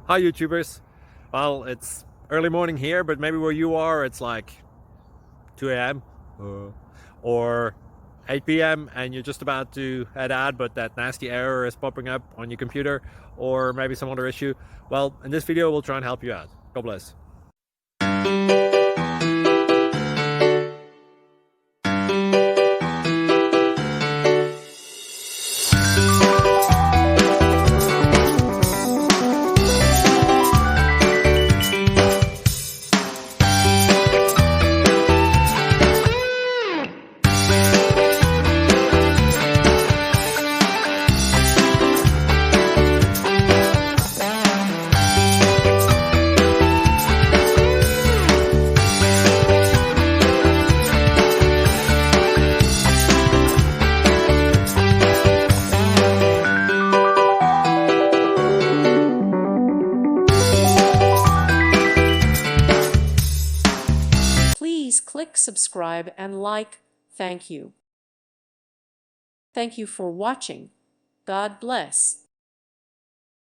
Hi YouTubers. Well, it's early morning here, but maybe where you are it's like 2 a.m. or 8 p.m. and you're just about to head out, but that nasty error is popping up on your computer, or maybe some other issue. Well, in this video we'll try and help you out. God bless. Please click subscribe and like. Thank you. Thank you for watching. God bless.